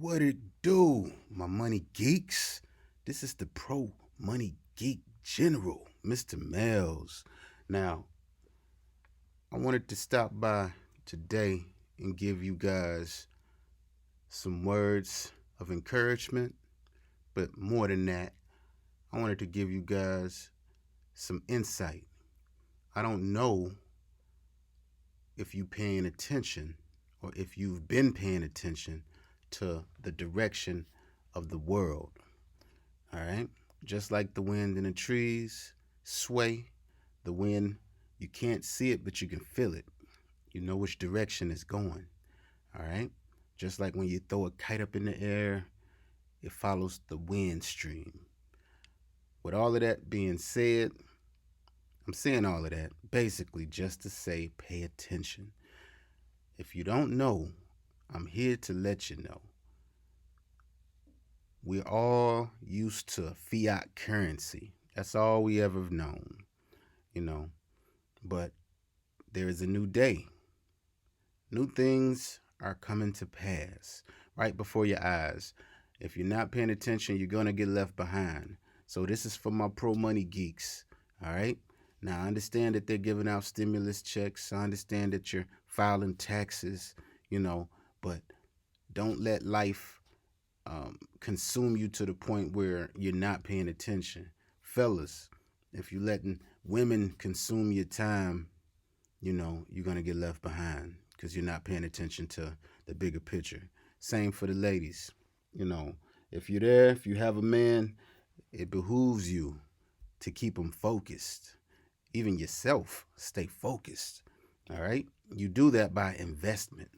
What it do, my money geeks? This is the pro money geek general, Mr. Mells. Now, I wanted to stop by today and give you guys some words of encouragement, but more than that, I wanted to give you guys some insight. I don't know if you paying attention or if you've been paying attention to the direction of the world. All right. Just like the wind in the trees sway, the wind, you can't see it, but you can feel it. You know which direction it's going. All right. Just like when you throw a kite up in the air, it follows the wind stream. With all of that being said, I'm saying all of that basically just to say pay attention. If you don't know, I'm here to let you know. We're all used to fiat currency. That's all we ever have known, you know. But there is a new day. New things are coming to pass right before your eyes. If you're not paying attention, you're going to get left behind. So this is for my pro money geeks, all right? Now, I understand that they're giving out stimulus checks. I understand that you're filing taxes, but don't let life consume you to the point where you're not paying attention. Fellas, if you're letting women consume your time, you're going to get left behind because you're not paying attention to the bigger picture. Same for the ladies. If you're there, if you have a man, it behooves you to keep him focused. Even yourself, stay focused. All right? You do that by investment.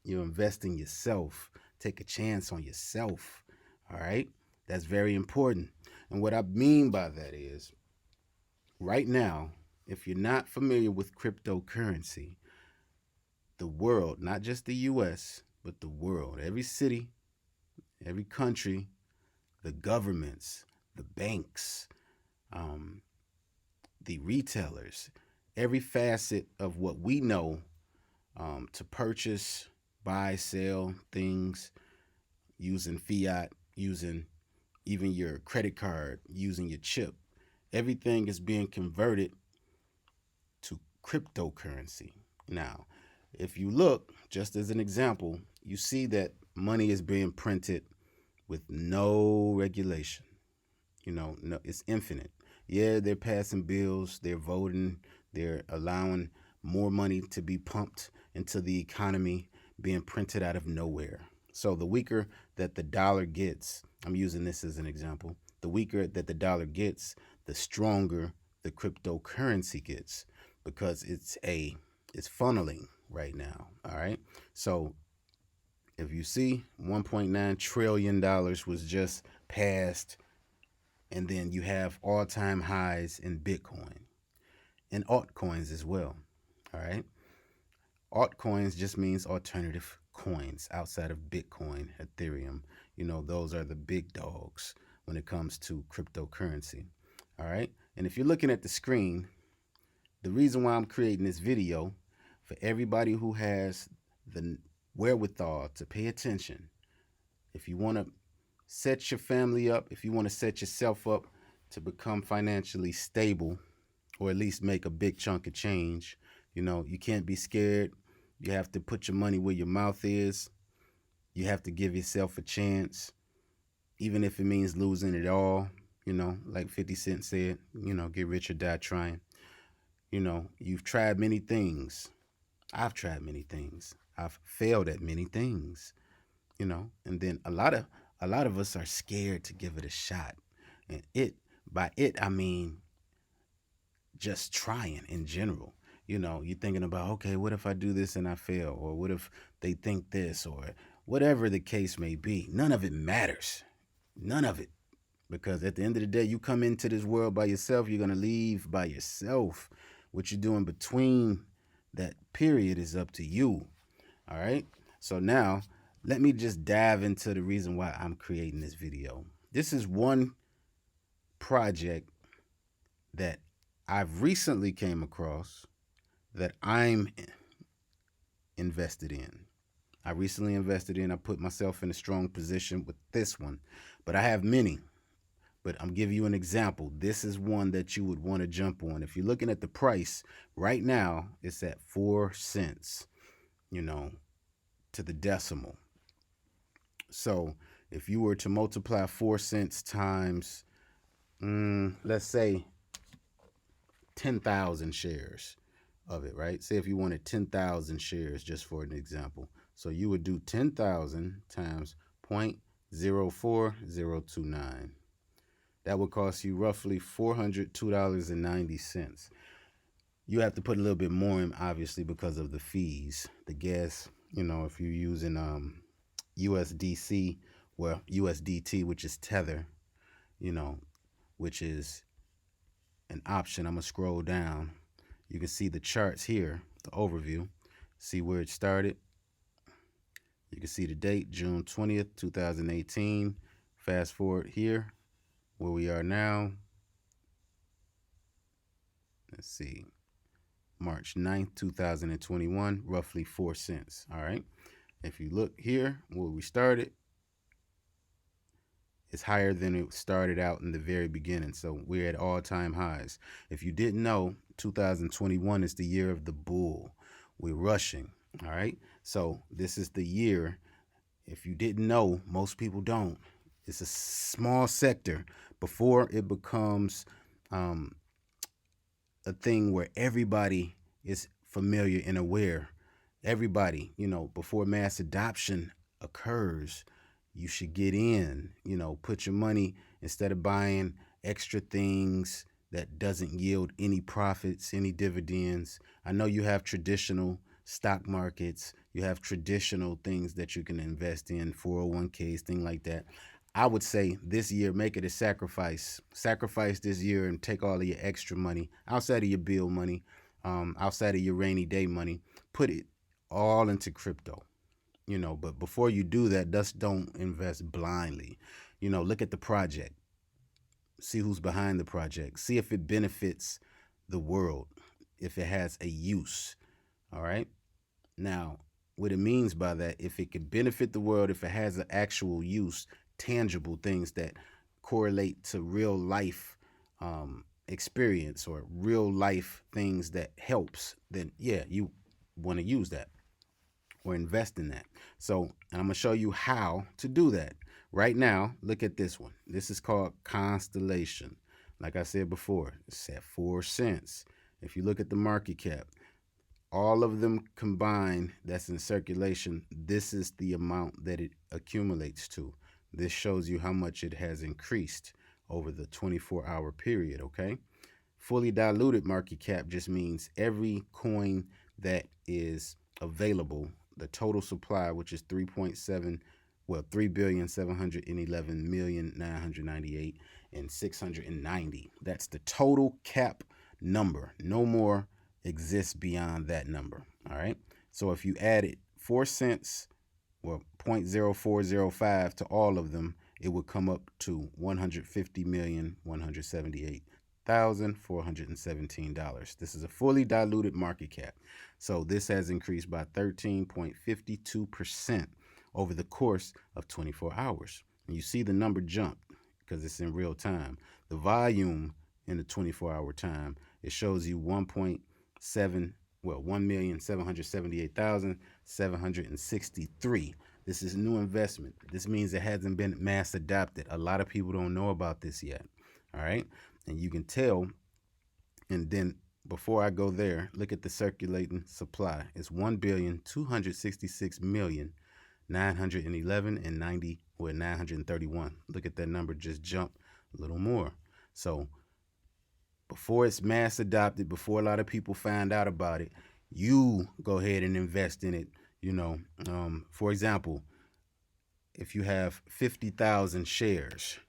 You invest in yourself. Take a chance on yourself. All right? That's very important. And what I mean by that is right now, if you're not familiar with cryptocurrency, the world, not just the US, but the world, every city, every country, the governments, the banks, um, the retailers, every facet of what we know to purchase, buy, sell things using fiat, using even your credit card, using your chip, everything is being converted to cryptocurrency. Now, if you look, just as an example, you see that money is being printed with no regulation. No, it's infinite. Yeah, they're passing bills, they're voting, they're allowing more money to be pumped into the economy, being printed out of nowhere. So the weaker that the dollar gets, I'm using this as an example, the weaker that the dollar gets, the stronger the cryptocurrency gets because it's funneling right now. All right. So if you see $1.9 trillion was just passed, and then you have all-time highs in Bitcoin and altcoins as well. All right. Altcoins just means alternative coins outside of Bitcoin, Ethereum. Those are the big dogs when it comes to cryptocurrency. All right. And if you're looking at the screen, the reason why I'm creating this video for everybody who has the wherewithal to pay attention, if you want to set your family up, if you want to set yourself up to become financially stable or at least make a big chunk of change, you can't be scared. You have to put your money where your mouth is. You have to give yourself a chance, even if it means losing it all, like 50 Cent said, get rich or die trying. You've tried many things. I've tried many things. I've failed at many things, and then a lot of us are scared to give it a shot. And by it I mean just trying in general. You're thinking about, okay, what if I do this and I fail? Or what if they think this? Or whatever the case may be. None of it matters. None of it. Because at the end of the day, you come into this world by yourself, you're going to leave by yourself. What you're doing between that period is up to you. All right? So now, let me just dive into the reason why I'm creating this video. This is one project that I've recently came across that I'm invested in. I recently invested in. I put myself in a strong position with this one, but I have many. But I'm giving you an example. This is one that you would want to jump on. If you're looking at the price right now, it's at 4 cents, you know, to the decimal. So if you were to multiply 4 cents times, let's say 10,000 shares of it, right? Say if you wanted 10,000 shares, just for an example. So you would do 10,000 times 0.04029. That would cost you roughly $402.90. You have to put a little bit more in, obviously, because of the fees, the gas. If you're using USDC, well, USDT, which is Tether, you know, which is an option. I'm gonna scroll down. You can see the charts here, the overview. See where it started. You can see the date, June 20th, 2018. Fast forward here, where we are now. Let's see. March 9th, 2021, roughly 4 cents. All right. If you look here where we started, it's higher than it started out in the very beginning. So we're at all-time highs. If you didn't know, 2021 is the year of the bull. We're rushing. All right. So this is the year. If you didn't know, most people don't. It's a small sector before it becomes a thing where everybody is familiar and aware. Everybody, before mass adoption occurs, you should get in, put your money instead of buying extra things that doesn't yield any profits, any dividends. I know you have traditional stock markets, you have traditional things that you can invest in, 401ks, things like that. I would say this year, make it a sacrifice. Sacrifice this year and take all of your extra money outside of your bill money, outside of your rainy day money. Put it all into crypto. But before you do that, just don't invest blindly. Look at the project. See who's behind the project. See if it benefits the world, if it has a use. All right. Now, what it means by that, if it could benefit the world, if it has an actual use, tangible things that correlate to real life experience or real life things that helps, then yeah, you want to use that or invest in that. So, and I'm going to show you how to do that. Right now, look at this one. This is called Constellation. Like I said before, it's at 4 cents. If you look at the market cap, all of them combined that's in circulation, this is the amount that it accumulates to. This shows you how much it has increased over the 24-hour period, okay? Fully diluted market cap just means every coin that is available, the total supply, which is 3,711,998 and 690. That's the total cap number. No more exists beyond that number. All right. So if you added 4 cents or 0.0405 to all of them, it would come up to $150,178,417. This is a fully diluted market cap. So this has increased by 13.52% over the course of 24 hours. And you see the number jump because it's in real time. The volume in the 24-hour time, it shows you 1,778,763. This is new investment. This means it hasn't been mass adopted. A lot of people don't know about this yet. All right. And you can tell. And then before I go there, look at the circulating supply. It's 1,266,911 and 90 or 931. Look at that number just jump a little more. So before it's mass adopted, before a lot of people find out about it, you go ahead and invest in it. For example, if you have 50,000 shares,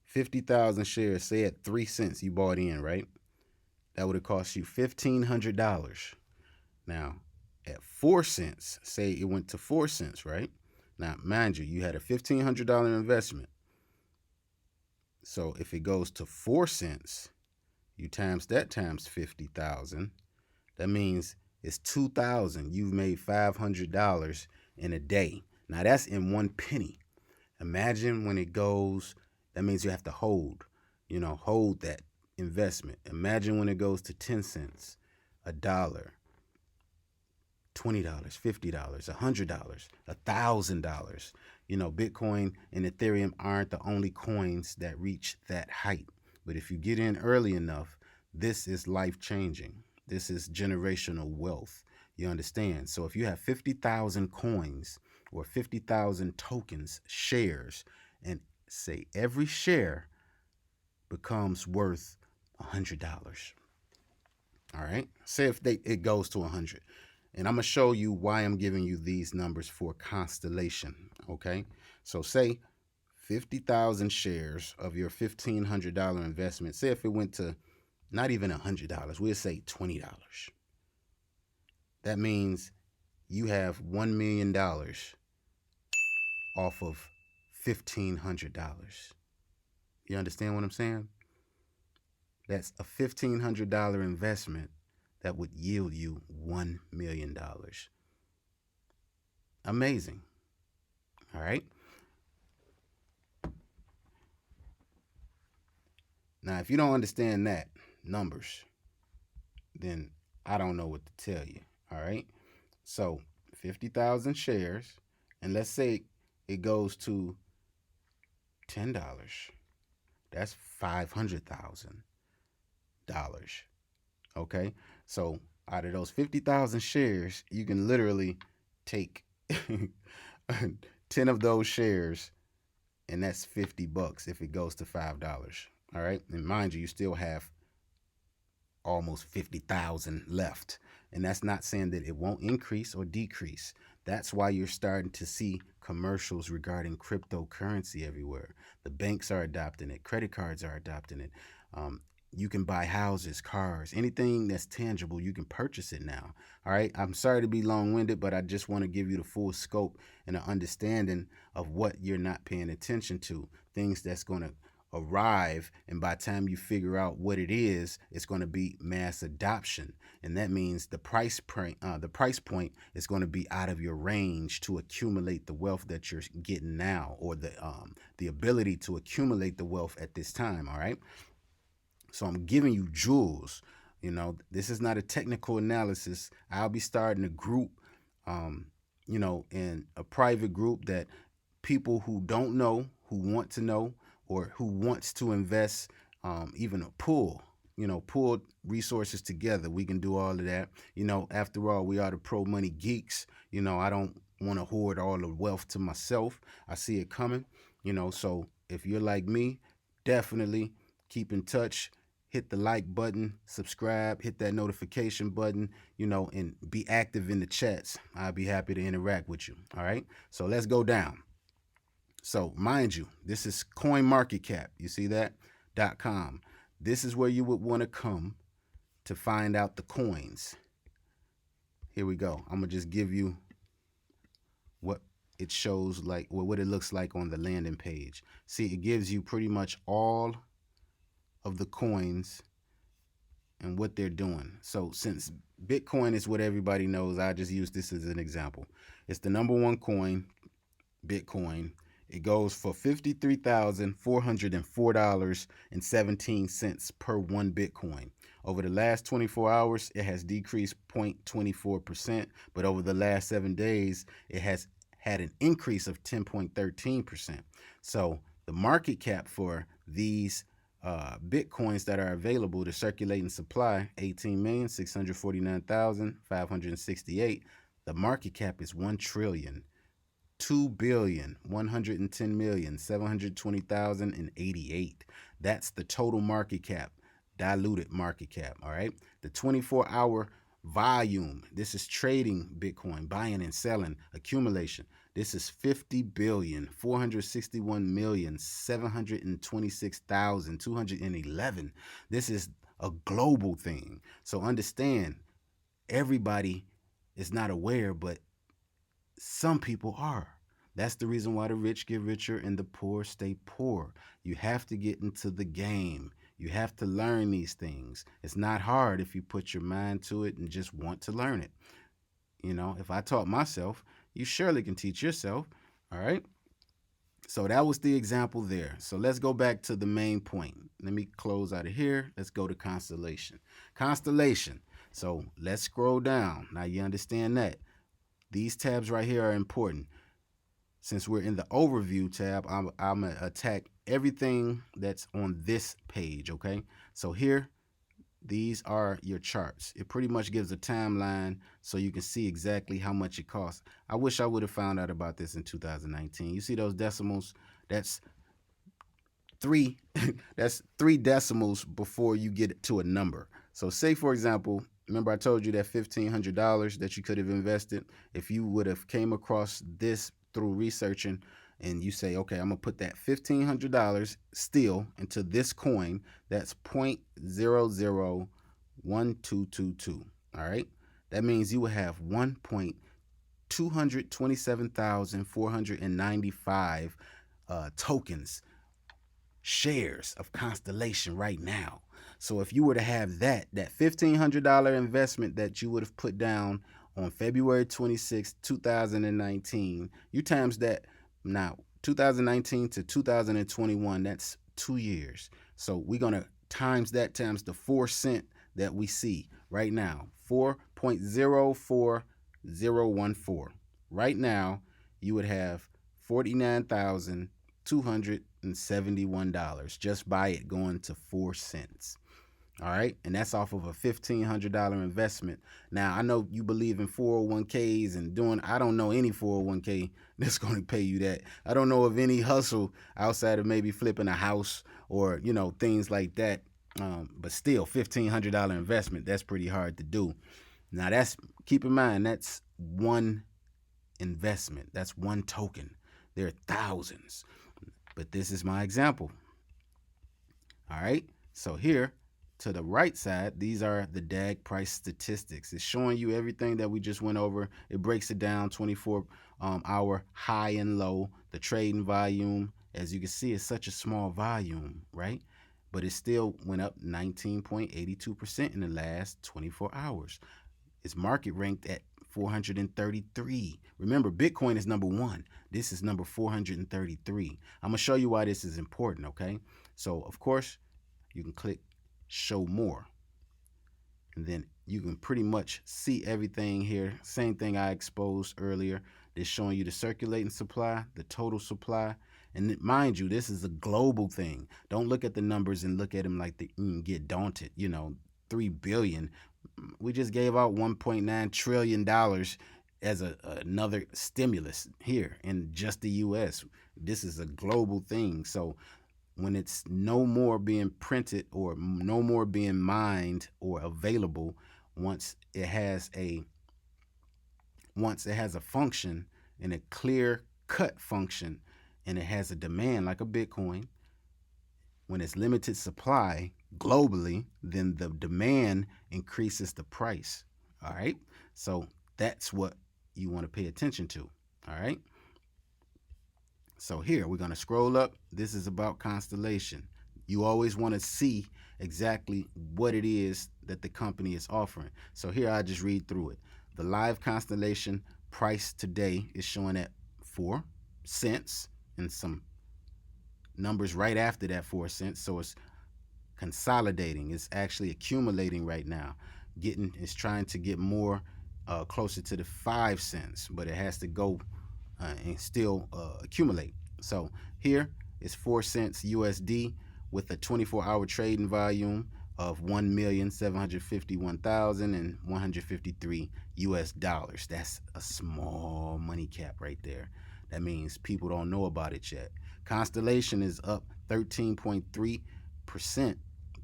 50,000 shares, say at 3 cents you bought in, right? That would have cost you $1,500. Now, at 4 cents, say it went to 4 cents, right? Now, mind you, you had a $1,500 investment. So if it goes to 4 cents, you times that times 50,000. That means It's 2,000. You've made $500 in a day. Now that's in one penny. Imagine when it goes, that means you have to hold that investment. Imagine when it goes to 10 cents, a dollar, $20, $50, $100, $1,000. Bitcoin and Ethereum aren't the only coins that reach that height. But if you get in early enough, this is life changing. This is generational wealth. You understand? So if you have 50,000 coins or 50,000 tokens, shares, and say every share becomes worth $100. All right. Say if it goes to 100. And I'm going to show you why I'm giving you these numbers for constellation. Okay. So say 50,000 shares of your $1,500 investment. Say if it went to not even $100, we'll say $20. That means you have $1 million off of $1,500. You understand what I'm saying? That's a $1,500 investment that would yield you $1 million. Amazing. All right. Now, if you don't understand that numbers, then I don't know what to tell you. All right. So 50,000 shares, and let's say it goes to $10. That's $500,000. Okay. So out of those 50,000 shares, you can literally take 10 of those shares, and that's $50 if it goes to $5. All right. And mind you, you still have almost 50,000 left. And that's not saying that it won't increase or decrease. That's why you're starting to see commercials regarding cryptocurrency everywhere. The banks are adopting it, credit cards are adopting it. You can buy houses, cars, anything that's tangible, you can purchase it now. All right. I'm sorry to be long winded, but I just want to give you the full scope and an understanding of what you're not paying attention to, things that's going to arrive, and by the time you figure out what it is, it's going to be mass adoption, and that means the price point is going to be out of your range to accumulate the wealth that you're getting now, or the ability to accumulate the wealth at this time. All right. So I'm giving you jewels. This is not a technical analysis. I'll be starting a group, in a private group that people who don't know, who want to know, or who wants to invest, even a pull resources together. We can do all of that. After all, we are the pro money geeks. I don't want to hoard all the wealth to myself. I see it coming. So if you're like me, definitely keep in touch. Hit the like button, subscribe, hit that notification button, and be active in the chats. I'll be happy to interact with you. All right. So let's go down. So mind you, this is CoinMarketCap. You see that? .com. This is where you would want to come to find out the coins. Here we go. I'm gonna just give you what it shows like, what it looks like on the landing page. See, it gives you pretty much all of the coins and what they're doing. So since Bitcoin is what everybody knows, I just use this as an example. It's the number one coin, Bitcoin. It goes for $53,404.17 per one Bitcoin. Over the last 24 hours, it has decreased 0.24%, but over the last 7 days, it has had an increase of 10.13%. So the market cap for these Bitcoins that are available to circulating supply, 18,649,568. The market cap is 1,2,110,720,088. That's the total market cap, diluted market cap. All right. The 24-hour volume. This is trading Bitcoin, buying and selling, accumulation. This is 50,461,726,211. This is a global thing. So understand, everybody is not aware, but some people are. That's the reason why the rich get richer and the poor stay poor. You have to get into the game. You have to learn these things. It's not hard if you put your mind to it and just want to learn it. If I taught myself, you surely can teach yourself. All right. So that was the example there. So let's go back to the main point. Let me close out of here. Let's go to constellation. Constellation. So let's scroll down. Now you understand that. These tabs right here are important. Since we're in the overview tab, I'm going to attack everything that's on this page, okay? So here, these are your charts. It pretty much gives a timeline so you can see exactly how much it costs. I wish I would have found out about this in 2019. You see those decimals? That's three that's three decimals before you get to a number. So say for example, remember I told you that $1,500 that you could have invested. If you would have came across this through researching and you say, okay, I'm gonna put that $1,500 still into this coin, that's 0.001222. All right, that means you will have 1.227,495 tokens, shares of Constellation right now. So if you were to have that $1,500 investment that you would have put down on February 26, 2019, you times that now 2019 to 2021, that's 2 years. So we're going to times that times the 4 cent that we see right now, 4.04014. Right now, you would have $49,271 just by it going to 4 cents. All right. And that's off of a $1,500 investment. Now, I know you believe in 401ks and I don't know any 401k that's going to pay you that. I don't know of any hustle outside of maybe flipping a house or, things like that. But still, $1,500 investment, that's pretty hard to do. Now, keep in mind, that's one investment. That's one token. There are thousands. But this is my example. All right. So here, to the right side, these are the DAG price statistics. It's showing you everything that we just went over. It breaks it down 24-hour high and low. The trading volume, as you can see, is such a small volume, right? But it still went up 19.82% in the last 24 hours. Its market ranked at 433. Remember, Bitcoin is number 1. This is number 433. I'm going to show you why this is important, okay? So, of course, you can click show more. And then you can pretty much see everything here. Same thing I exposed earlier. It's showing you the circulating supply, the total supply. And mind you, this is a global thing. Don't look at the numbers and look at them like get daunted. 3 billion. We just gave out $1.9 trillion as another stimulus here in just the U.S. This is a global thing. So when it's no more being printed or no more being mined or available, once it has a function and a clear cut function, and it has a demand like a Bitcoin, when it's limited supply globally, then the demand increases the price. All right. So that's what you want to pay attention to. All right. So here we're going to scroll up. This is about Constellation. You always want to see exactly what it is that the company is offering. So here I just read through it. The live Constellation price today is showing at 4 cents and some numbers right after that 4 cents. So it's consolidating. It's actually accumulating right now. It's trying to get more closer to the 5 cents, but it has to go and still accumulate. So here is 4 cents USD with a 24-hour trading volume of 1,751,153 US dollars. That's a small money cap right there. That means people don't know about it yet. Constellation is up 13.3%.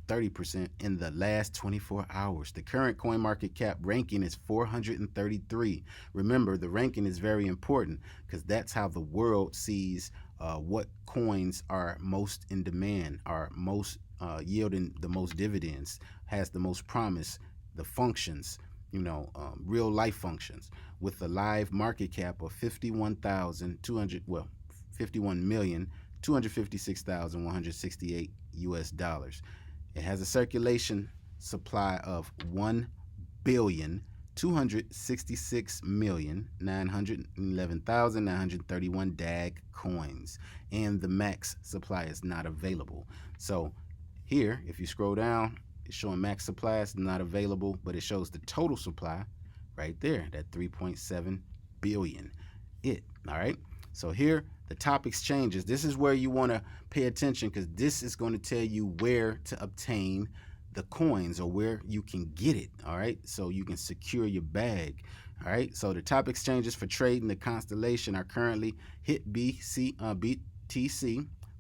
30% in the last 24 hours. The current coin market cap ranking is 433. Remember, the ranking is very important because that's how the world sees what coins are most in demand, are most yielding the most dividends, has the most promise, the functions, real life functions, with a live market cap of 51,256,168 US dollars. It has a circulation supply of 1,266,911,931 DAG coins, and the max supply is not available. So here, if you scroll down, it's showing max supply is not available, but it shows the total supply right there, that 3.7 billion. All right. So here, the top exchanges. This is where you want to pay attention, because this is going to tell you where to obtain the coins or where you can get it. All right. So you can secure your bag. All right. So the top exchanges for trading the Constellation are currently BTC,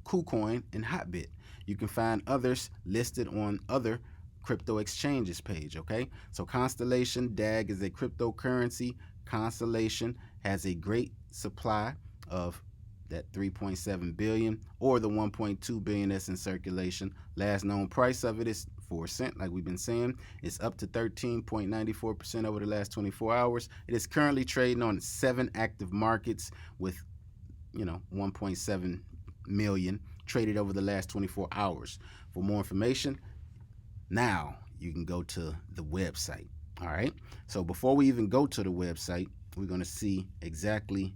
KuCoin, and Hotbit. You can find others listed on other crypto exchanges page. Okay. So Constellation DAG is a cryptocurrency. Constellation has a great supply of that 3.7 billion or the 1.2 billion that's in circulation. Last known price of it is 4 cents, like we've been saying. It's up to 13.94% over the last 24 hours. It is currently trading on 7 active markets with 1.7 million traded over the last 24 hours. For more information, now you can go to the website. All right. So before we even go to the website, we're going to see exactly,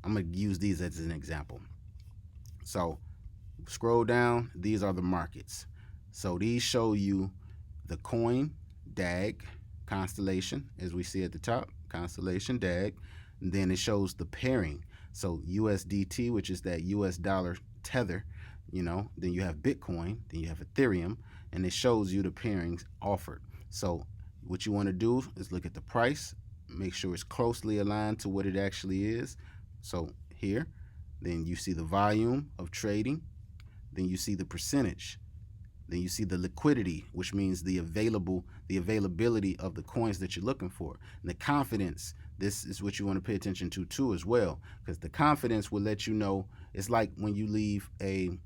I'm going to use these as an example. So scroll down, these are the markets. So these show you the coin, DAG, Constellation, as we see at the top, Constellation, DAG. And then it shows the pairing. So USDT, which is that US dollar Tether, then you have Bitcoin, then you have Ethereum, and it shows you the pairings offered. So what you want to do is look at the price, make sure it's closely aligned to what it actually is. So here, then you see the volume of trading, then you see the percentage, then you see the liquidity, which means the availability of the coins that you're looking for. And the confidence, this is what you want to pay attention to too as well, because the confidence will let you know. It's like when you leave a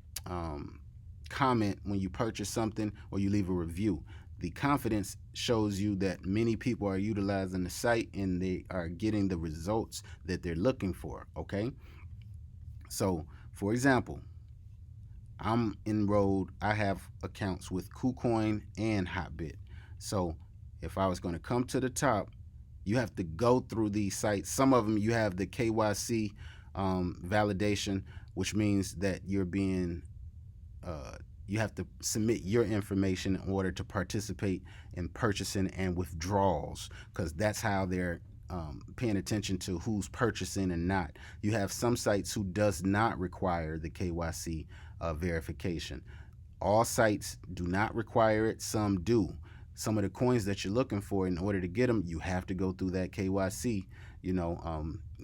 comment when you purchase something or you leave a review. The confidence shows you that many people are utilizing the site and they are getting the results that they're looking for. Okay. So for example, I'm enrolled, I have accounts with KuCoin and Hotbit. So if I was going to come to the top, you have to go through these sites. Some of them you have the KYC validation, which means that you're being you have to submit your information in order to participate in purchasing and withdrawals, because that's how they're paying attention to who's purchasing and not. You have some sites who does not require the KYC verification. All sites do not require it. Some do. Some of the coins that you're looking for, in order to get them, you have to go through that KYC.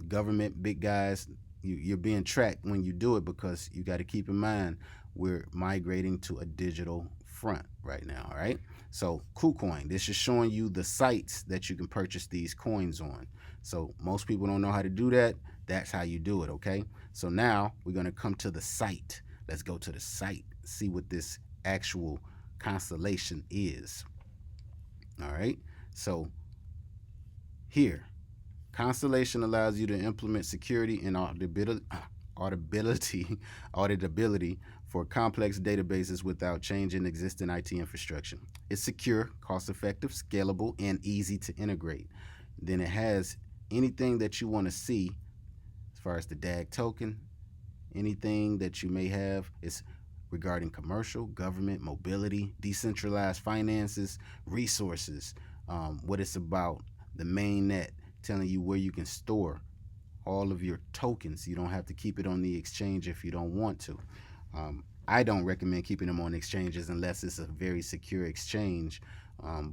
Government, big guys, you're being tracked when you do it, because you got to keep in mind we're migrating to a digital front right now. All right. So KuCoin, this is showing you the sites that you can purchase these coins on. So most people don't know how to do that. That's how you do it. Okay. So now we're going to come to the site. Let's go to the site, see what this actual Constellation is. All right. So here, Constellation allows you to implement security and auditability for complex databases without changing existing IT infrastructure. It's secure, cost-effective, scalable, and easy to integrate. Then it has anything that you want to see as far as the DAG token, anything that you may have is regarding commercial, government, mobility, decentralized finances, resources, what it's about, the main net, telling you where you can store all of your tokens. You don't have to keep it on the exchange if you don't want to. I don't recommend keeping them on exchanges unless it's a very secure exchange,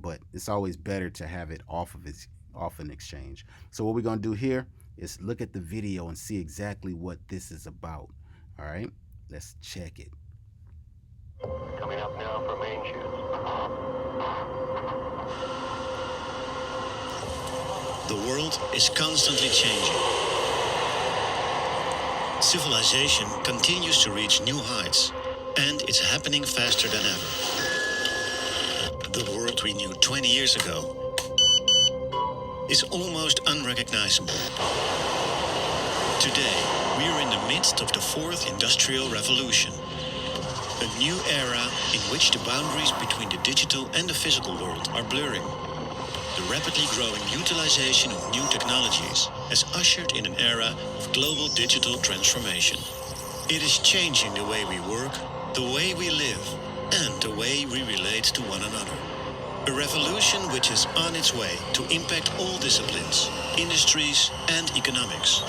but it's always better to have it off an exchange. So what we're going to do here is look at the video and see exactly what this is about. All right, let's check it. Coming up now for main shoes. The world is constantly changing. Civilization continues to reach new heights, and it's happening faster than ever. The world we knew 20 years ago is almost unrecognizable. Today, we are in the midst of the fourth industrial revolution. A new era in which the boundaries between the digital and the physical world are blurring. The rapidly growing utilization of new technologies has ushered in an era of global digital transformation. It is changing the way we work, the way we live, and the way we relate to one another. A revolution which is on its way to impact all disciplines, industries, and economics,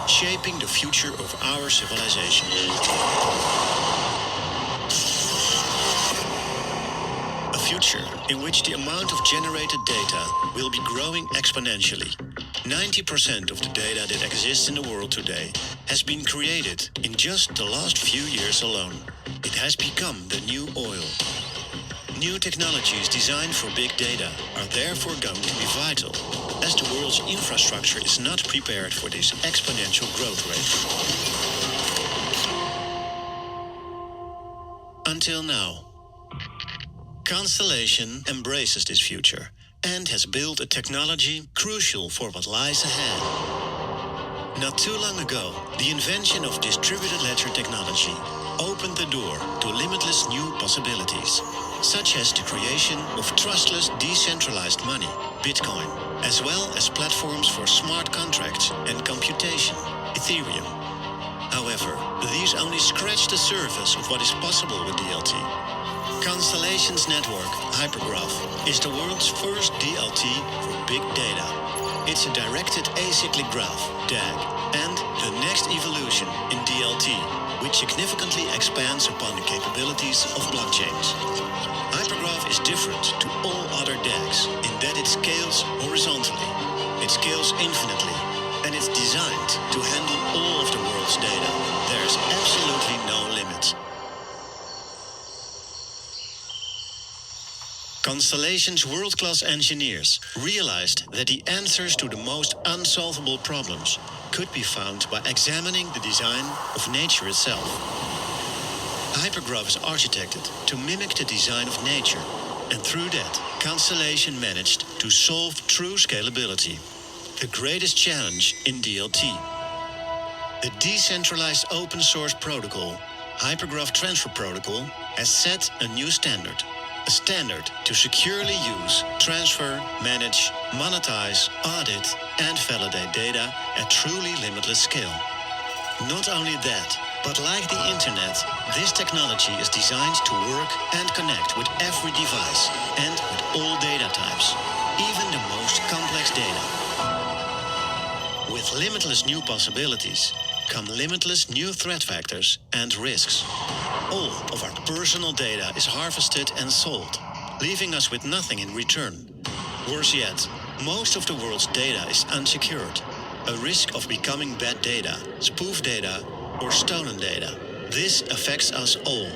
shaping the future of our civilization. A future in which the amount of generated data will be growing exponentially. 90% of the data that exists in the world today has been created in just the last few years alone. It has become the new oil. New technologies designed for big data are therefore going to be vital, as the world's infrastructure is not prepared for this exponential growth rate. Until now. Constellation embraces this future and has built a technology crucial for what lies ahead. Not too long ago, the invention of distributed ledger technology opened the door to limitless new possibilities, such as the creation of trustless decentralized money, Bitcoin, as well as platforms for smart contracts and computation, Ethereum. However, these only scratch the surface of what is possible with DLT. Constellation's network, Hypergraph, is the world's first DLT for big data. It's a directed acyclic graph, DAG, and the next evolution in DLT, which significantly expands upon the capabilities of blockchains. Hypergraph is different to all other DAGs in that it scales horizontally, it scales infinitely, and it's designed to handle all of the world's data. There's absolutely no limit. Constellation's world-class engineers realized that the answers to the most unsolvable problems could be found by examining the design of nature itself. Hypergraph is architected to mimic the design of nature, and through that, Constellation managed to solve true scalability, the greatest challenge in DLT. The decentralized open-source protocol, Hypergraph Transfer Protocol, has set a new standard. A standard to securely use, transfer, manage, monetize, audit, and validate data at truly limitless scale. Not only that, but like the internet, this technology is designed to work and connect with every device and with all data types, even the most complex data. With limitless new possibilities come limitless new threat vectors and risks. All of our personal data is harvested and sold, leaving us with nothing in return. Worse yet, most of the world's data is unsecured, a risk of becoming bad data, spoof data, or stolen data. This affects us all,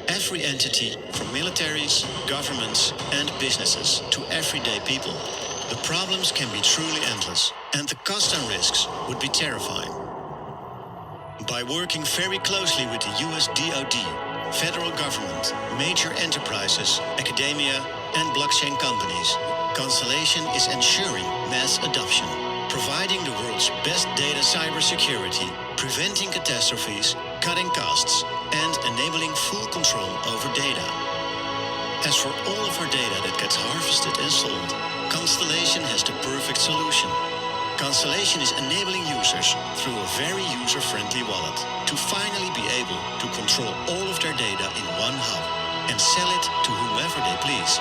every entity from militaries, governments, and businesses to everyday people. The problems can be truly endless, and the cost and risks would be terrifying. By working very closely with the US DoD, federal government, major enterprises, academia, and blockchain companies, Constellation is ensuring mass adoption, providing the world's best data cybersecurity, preventing catastrophes, cutting costs, and enabling full control over data. As for all of our data that gets harvested and sold, Constellation has the perfect solution. Constellation is enabling users through a very user-friendly wallet to finally be able to control all of their data in one hub and sell it to whomever they please.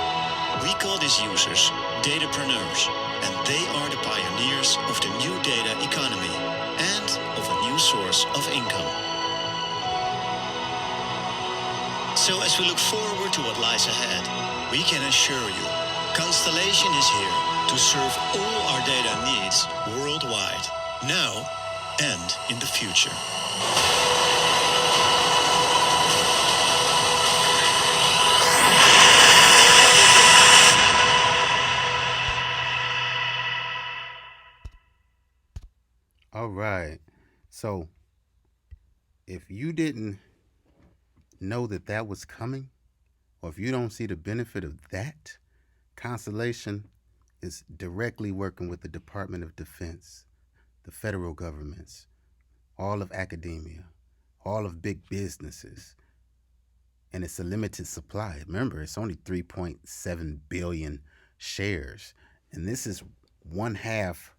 We call these users datapreneurs, and they are the pioneers of the new data economy and of a new source of income. So as we look forward to what lies ahead, we can assure you, Constellation is here to serve all our data needs worldwide, now and in the future. All right. So, if you didn't know that that was coming, or if you don't see the benefit of that, Constellation is directly working with the Department of Defense, the federal governments, all of academia, all of big businesses, and it's a limited supply. Remember, it's only 3.7 billion shares, and this is one half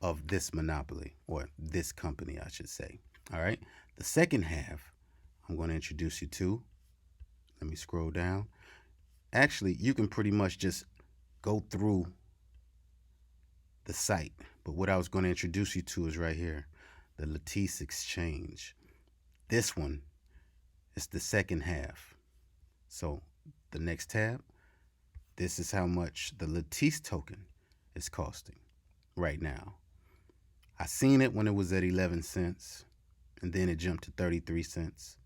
of this monopoly, or this company, I should say. All right. The second half I'm going to introduce you to. Let me scroll down. Actually, you can pretty much just go through the site, but what I was going to introduce you to is right here, the Lattice Exchange. This one is the second half. So the next tab, this is how much the Lattice token is costing right now. I seen it when it was at 11 cents, and then it jumped to 33 cents.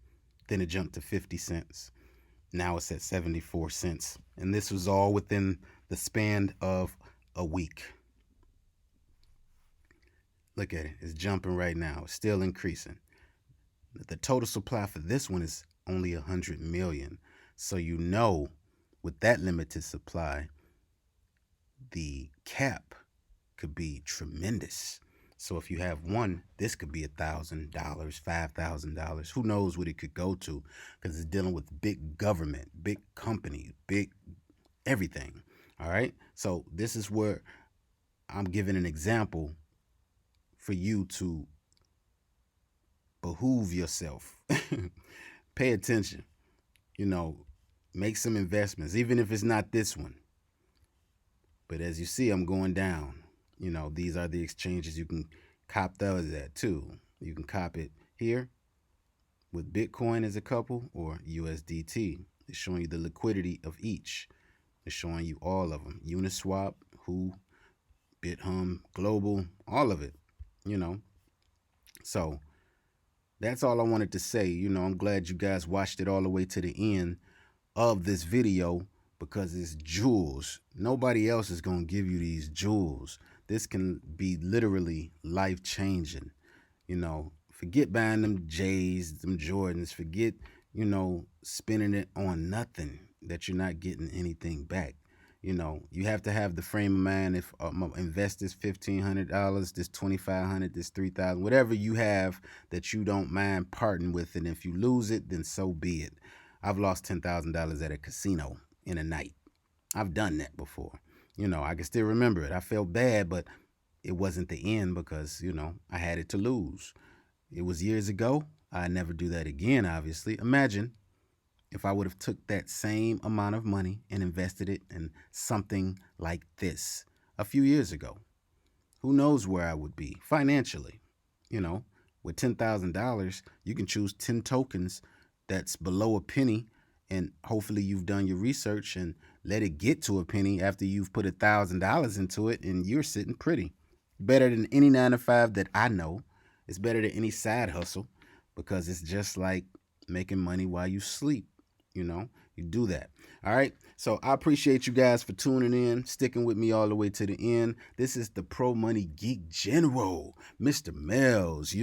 Then it jumped to 50 cents. Now it's at 74 cents. And this was all within the span of a week. Look at it. It's jumping right now. It's still increasing. The total supply for this one is only 100 million. So you know, with that limited supply, the cap could be tremendous. So if you have one, this could be $1,000, $5,000. Who knows what it could go to, because it's dealing with big government, big companies, big everything. All right. So this is where I'm giving an example for you to behoove yourself. Pay attention. Make some investments, even if it's not this one. But as you see, I'm going down. These are the exchanges you can cop those at too. You can cop it here with Bitcoin as a couple, or USDT. It's showing you the liquidity of each. It's showing you all of them. Uniswap, Who, BitHum, Global, all of it. So that's all I wanted to say. I'm glad you guys watched it all the way to the end of this video, because it's jewels. Nobody else is going to give you these jewels. This can be literally life-changing. Forget buying them J's, them Jordans. Forget, spending it on nothing that you're not getting anything back. You have to have the frame of mind. If invest this $1,500, this $2,500, this $3,000, whatever you have that you don't mind parting with, and if you lose it, then so be it. I've lost $10,000 at a casino in a night. I've done that before. I can still remember it. I felt bad, but it wasn't the end, because, I had it to lose. It was years ago. I never do that again, obviously. Imagine if I would have took that same amount of money and invested it in something like this a few years ago. Who knows where I would be financially? With $10,000, you can choose 10 tokens that's below a penny, and hopefully you've done your research and let it get to a penny after you've put $1,000 into it, and you're sitting pretty. Better than any 9-to-5 that I know. It's better than any side hustle, because it's just like making money while you sleep. You do that. All right. So I appreciate you guys for tuning in, sticking with me all the way to the end. This is the Pro Money Geek General, Mr. Mel's.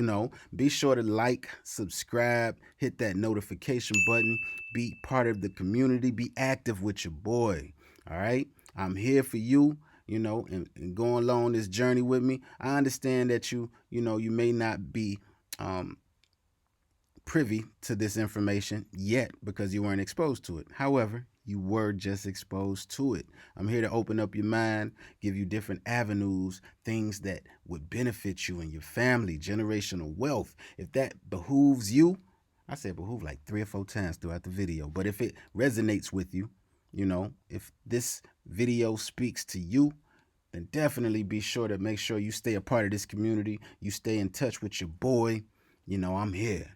Be sure to like, subscribe, hit that notification button, be part of the community, be active with your boy. All right. I'm here for you. And going along this journey with me. I understand that you may not be privy to this information yet, because you weren't exposed to it. However, you were just exposed to it. I'm here to open up your mind, give you different avenues, things that would benefit you and your family, generational wealth. If that behooves you, I said behoove like 3 or 4 times throughout the video, but if it resonates with you, if this video speaks to you, then definitely be sure to make sure you stay a part of this community. You stay in touch with your boy. I'm here.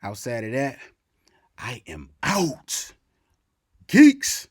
Outside of that, I am out. Geeks.